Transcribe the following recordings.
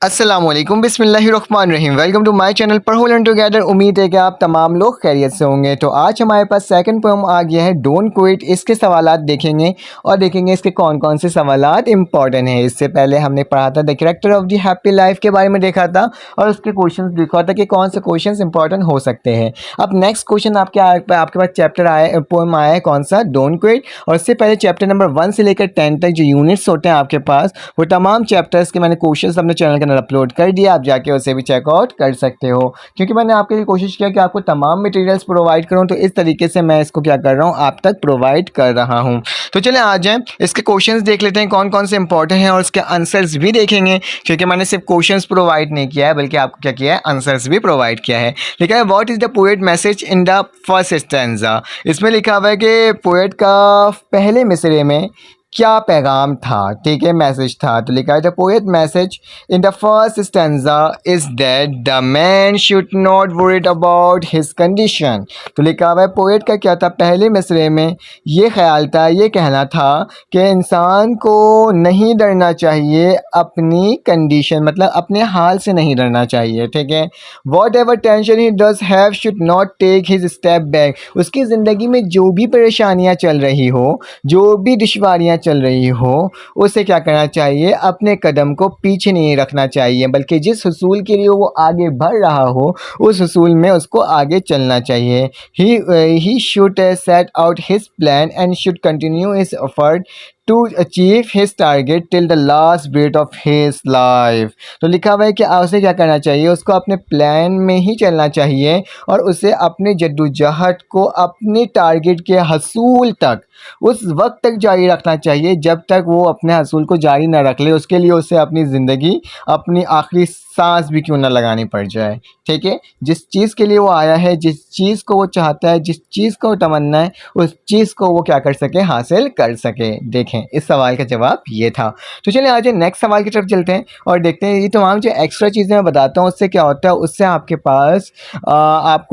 अस्सलामुअलैकुम बिस्मिल्लाहिर्रहमानिर्रहीम। Welcome to my channel पर लर्न टुगेदर। उम्मीद है कि आप तमाम लोग खैरियत से होंगे। तो आज हमारे पास सेकंड पोएम आ गया है, डोंट क्विट। इसके सवालात देखेंगे और देखेंगे इसके कौन कौन से सवालात इंपॉर्टेंट हैं। इससे पहले हमने पढ़ा था the character of the happy life के बारे में देखा था और उसके क्वेश्चंस देखा था कि कौन से क्वेश्चंस इंपॉर्टेंट हो सकते हैं। अब नेक्स्ट क्वेश्चन आपके पास चैप्टर आया, पोएम आया है कौन सा, डोंट क्विट। और इससे पहले चैप्टर नंबर 1 से लेकर 10 तक जो यूनिट्स होते हैं आपके पास, वो तमाम चैप्टर्स के मैंने क्वेश्चंस अपने चैनल के अंदर अपलोड कर दिया। आप जाके उसे भी चेकआउट कर सकते हो, क्योंकि मैंने आपके लिए कोशिश किया कि आपको तमाम मटेरियल्स प्रोवाइड करूं। तो इस तरीके से मैं इसको क्या कर रहा हूं, आप तक प्रोवाइड कर रहा हूं। तो चलें आ जाएं, इसके क्वेश्चंस देख लेते हैं कौन कौन से इंपॉर्टेंट हैं और उसके आंसर्स भी देखेंगे, क्योंकि मैंने सिर्फ क्वेश्चंस प्रोवाइड नहीं किया है बल्कि आपको क्या किया है, आंसर्स भी प्रोवाइड किया है। लिखा है what is the poet message in the first stanza. इसमें लिखा हुआ है कि पोएट का पहले मिसरे में क्या पैगाम था, ठीक है, मैसेज था। तो लिखा है the poet message in the first stanza is that the man should not worried about his condition. तो लिखा हुआ है पोएट का क्या था, पहले मिसरे में ये ख्याल था, ये कहना था कि इंसान को नहीं डरना चाहिए अपनी कंडीशन, मतलब अपने हाल से नहीं डरना चाहिए, ठीक है। Whatever tension he does have should not take his step back. उसकी ज़िंदगी में जो भी परेशानियाँ चल रही हो, जो भी दुश्वारियाँ चल रही हो, उसे क्या करना चाहिए, अपने कदम को पीछे नहीं रखना चाहिए, बल्कि जिस हुसूल के लिए वो आगे बढ़ रहा हो उस हुसूल में उसको आगे चलना चाहिए। He should set out his plan and should continue his effort to achieve his target till the last breath of his life. तो लिखा हुआ है कि उसे क्या करना चाहिए, उसको अपने प्लान में ही चलना चाहिए और उसे अपने जद्दोजहद को अपने टारगेट के हसूल तक उस वक्त तक जारी रखना चाहिए जब तक वो अपने हसूल को जारी ना रख ले। उसके लिए उसे अपनी ज़िंदगी, अपनी आखिरी सांस भी क्यों ना लगानी पड़ जाए, ठीक है। जिस चीज़ के लिए वो आया है, जिस चीज़ को वो चाहता है, जिस चीज़ को तमन्ना है, उस चीज़ को वो क्या कर सके, हासिल कर सके। देखें, इस सवाल का जवाब ये था। तो चलिए आज नेक्स्ट सवाल की तरफ चलते हैं और देखते हैं ये तमाम जो एक्स्ट्रा चीज़ें मैं बताता हूँ उससे क्या होता है। उससे आपके पास आप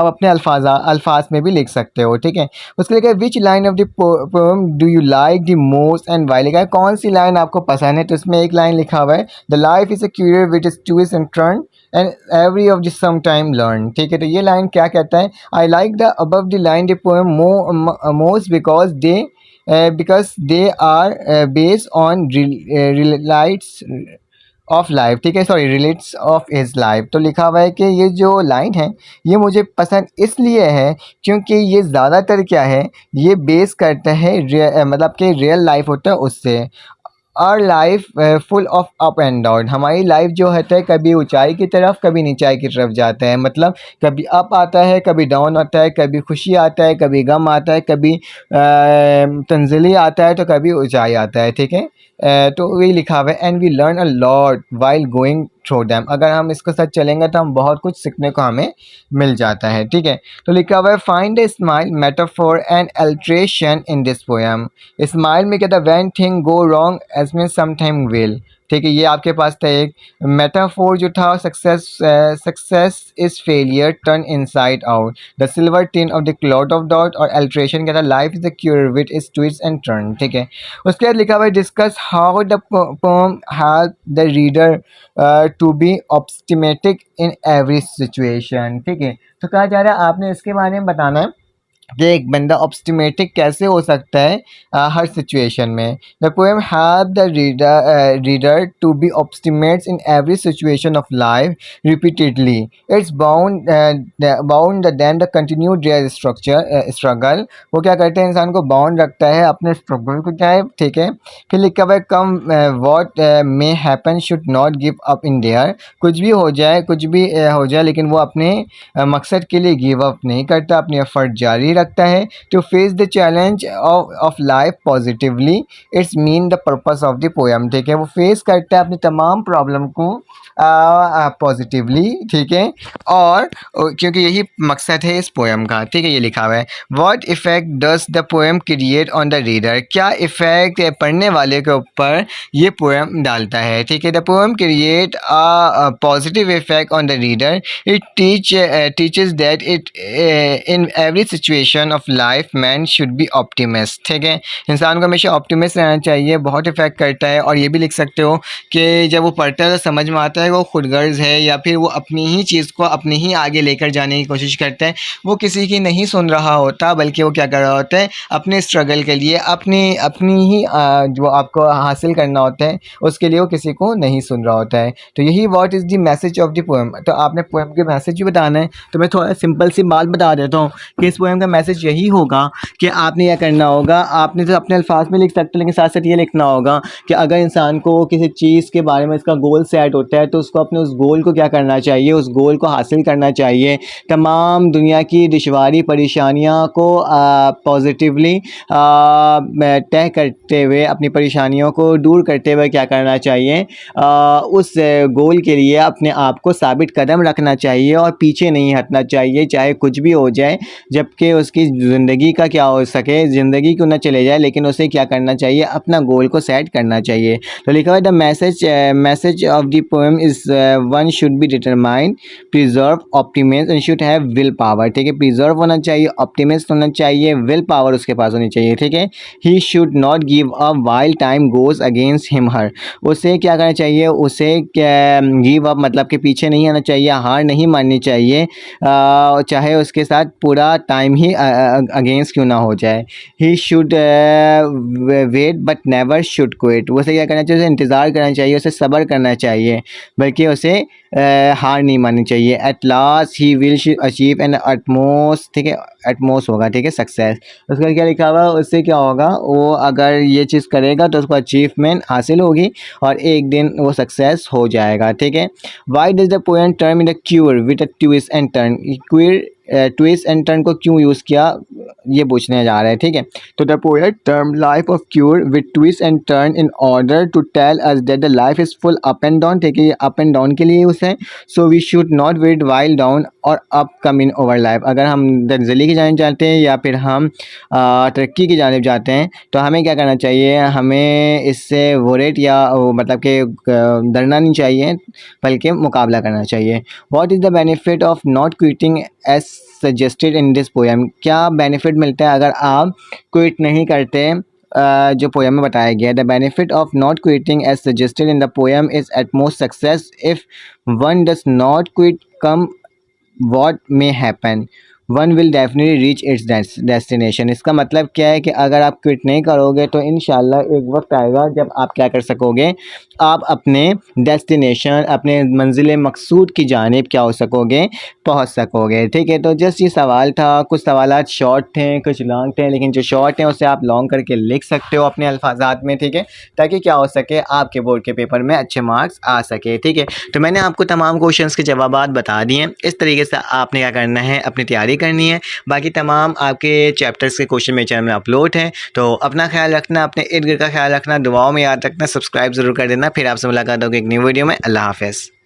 अपने अल्फाज में भी लिख सकते हो, ठीक है। उसके लिए which line of the poem do you like the most and why. लिखा है कौन सी लाइन आपको पसंद है। तो इसमें एक लाइन लिखा हुआ है the life is a courier which is twist and turn and every of the some time learn, ठीक है। तो ये लाइन क्या कहता है, I like the above the line the poem most because they are based on realities of life, ठीक है, sorry relates of his life. तो लिखा हुआ है कि ये जो लाइन है ये मुझे पसंद इसलिए है क्योंकि ये ज़्यादातर क्या है, ये बेस करता है मतलब कि रियल लाइफ होता है उससे। और life full of up and down. हमारी लाइफ जो होता है कभी ऊंचाई की तरफ कभी नीचाई की तरफ जाता है, मतलब कभी अप आता है कभी डाउन आता है, कभी खुशी आता है कभी गम आता है, कभी तंज़ली आता है तो कभी ऊंचाई आता है, ठीक है। तो वही लिखा हुआ है and we learn a lot while going through them. अगर हम इसके साथ चलेंगे तो हम बहुत कुछ सीखने को हमें मिल जाता है, ठीक है। तो लिखा हुआ है find a simile metaphor and alliteration in this poem. Simile में कहता है when thing go wrong as mean some time will, ठीक है। ये आपके पास था एक मेटाफोर जो था, success is failure turn inside out, the silver tint of the clouds of doubt. और अल्ट्रेशन कहता है life is the queer with is twist and turn, ठीक है। उसके बाद लिखा हुआ है discuss how the poem help the reader to be optimistic in every situation, ठीक है। तो कहा जा रहा है आपने इसके बारे में बताना है कि एक बंदा ऑप्टिमिस्टिक कैसे हो सकता है हर सिचुएशन में। The poem help the reader to be optimist in every situation of life repeatedly. It's bound then the continued real struggle. वो क्या करते हैं, इंसान को बाउंड रखता है अपने स्ट्रगल को, क्या है, ठीक है। फिर लिखा हुआ है कम what may happen should not give up in their. कुछ भी हो जाए, कुछ भी हो जाए, लेकिन वो अपने मकसद के लिए गिव अप नहीं करता, अपनी एफर्ट जारी रखता है। To face the challenge of life positively it's mean the purpose of the poem, ठीक है। वो फेस करता है अपनी तमाम प्रॉब्लम को पॉजिटिवली, ठीक है, और क्योंकि यही मकसद है इस पोएम का, ठीक है। ये लिखा हुआ है what effect does the poem create on the reader. क्या इफेक्ट पढ़ने वाले के ऊपर ये पोएम डालता है, ठीक है। The poem create a positive effect on the reader. It teaches that it in every situation definition of life man should be optimist. ठीक है, इंसान को हमेशा ऑप्टिमिस्ट रहना चाहिए, बहुत इफेक्ट करता है। और ये भी लिख सकते हो कि जब वो पढ़ता है तो समझ में आता है वो खुदगर्ज है या फिर वो अपनी ही चीज़ को अपने ही आगे लेकर जाने की कोशिश करता है, वो किसी की नहीं सुन रहा होता, बल्कि वो क्या कर रहा होता है अपने स्ट्रगल के लिए, अपनी अपनी ही जो आपको हासिल करना होता है उसके लिए वो किसी को नहीं सुन रहा होता है। तो यही what is the message of the poem. तो आपने पोएम के मैसेज भी बताना है, तो मैं थोड़ा सिंपल सी बात बता देता हूँ कि इस पोएम का मैसेज यही होगा कि आपने क्या करना होगा, आपने तो अपने अल्फाज में लिख सकते हो लेकिन साथ साथ ये लिखना होगा कि अगर इंसान को किसी चीज़ के बारे में इसका गोल सेट होता है तो उसको अपने उस गोल को क्या करना चाहिए, उस गोल को हासिल करना चाहिए। तमाम दुनिया की दुश्वारी परेशानियाँ को पॉजिटिवली तय करते हुए, अपनी परेशानियों को दूर करते हुए क्या करना चाहिए, उस गोल के लिए अपने आप को साबित कदम रखना चाहिए और पीछे नहीं हटना चाहिए, चाहे कुछ भी हो जाए। जबकि उसकी ज़िंदगी का क्या हो सके, ज़िंदगी क्यों ना चले जाए, लेकिन उसे क्या करना चाहिए, अपना गोल को सेट करना चाहिए। तो लिखा हुआ है the message of the poem is one should be determined, preserve, optimist and should have will power. ठीक है, प्रिजर्व होना चाहिए, ऑप्टिमिस्ट होना चाहिए, विल पावर उसके पास होनी चाहिए। ठीक है, he should not give up while time goes against him her. उसे क्या करना चाहिए, उसे गिव अप मतलब कि पीछे नहीं आना चाहिए, हार नहीं माननी चाहिए, चाहे उसके साथ पूरा टाइम ही अगेंस्ट क्यों ना हो जाए। He should wait but never should quit. उसे क्या करना चाहिए, उसे इंतज़ार करना चाहिए, उसे सब्र करना चाहिए, बल्कि उसे हार नहीं माननी चाहिए। At last he will achieve an utmost. ठीक है, एटमोस्ट होगा, ठीक है, सक्सेस। उसका क्या लिखा हुआ है, उससे क्या होगा, वो अगर ये चीज़ करेगा तो उसको अचीवमेंट हासिल होगी और एक दिन वो सक्सेस हो जाएगा। ठीक है, why does the poem term in the cure with a twist and turn. Cure twist and turn को क्यों यूज़ किया, ये पूछने जा रहा है। ठीक है, तो the poet term life of queer with twist and turn in order to tell us that the life is full up and down. ठीक है, ये अप एंड डाउन के लिए यूज़ है। So we should not wait while down और up come in over life. अगर हम दर्जली की जानिब जाते हैं या फिर हम तरक्की की जानिब जाते हैं तो हमें क्या करना चाहिए, हमें इससे वोरेट या मतलब कि डरना नहीं चाहिए, बल्कि मुकाबला करना चाहिए। What is the benefit of not quitting as suggested in this poem. क्या बेनिफिट मिलता है अगर आप क्विट नहीं करते, जो पोएम में बताया गया है। The benefit of not quitting as suggested in the poem is at most success if one does not quit come what may happen, one will definitely reach its destination. इसका मतलब क्या है कि अगर आप क्विट नहीं करोगे तो इंशाल्लाह एक वक्त आएगा जब आप क्या कर सकोगे, आप अपने डेस्टिनेशन, अपने मंजिल मकसूद की जानिब क्या हो सकोगे, पहुंच सकोगे। ठीक है, तो जस्ट ये सवाल था। कुछ सवालात शॉर्ट थे, कुछ लॉन्ग थे, लेकिन जो शॉर्ट हैं उसे आप लॉन्ग करके लिख सकते हो अपने अल्फाजात में। ठीक है, ताकि क्या हो सके, आपके बोर्ड के पेपर में अच्छे मार्क्स आ सके। ठीक है, तो मैंने आपको तमाम क्वेश्चंस के जवाबात बता दिए। इस तरीके से आपने क्या करना है, अपनी तैयारी करनी है। बाकी तमाम आपके चैप्टर्स के क्वेश्चन मेरे चैनल में अपलोड हैं। तो अपना ख्याल रखना, अपने इर्द गिर्द का ख्याल रखना, दुआओं में याद रखना, सब्सक्राइब ज़रूर कर देना। फिर आपसे मुलाकात होगी एक न्यू वीडियो में। अल्लाह हाफ़िज़।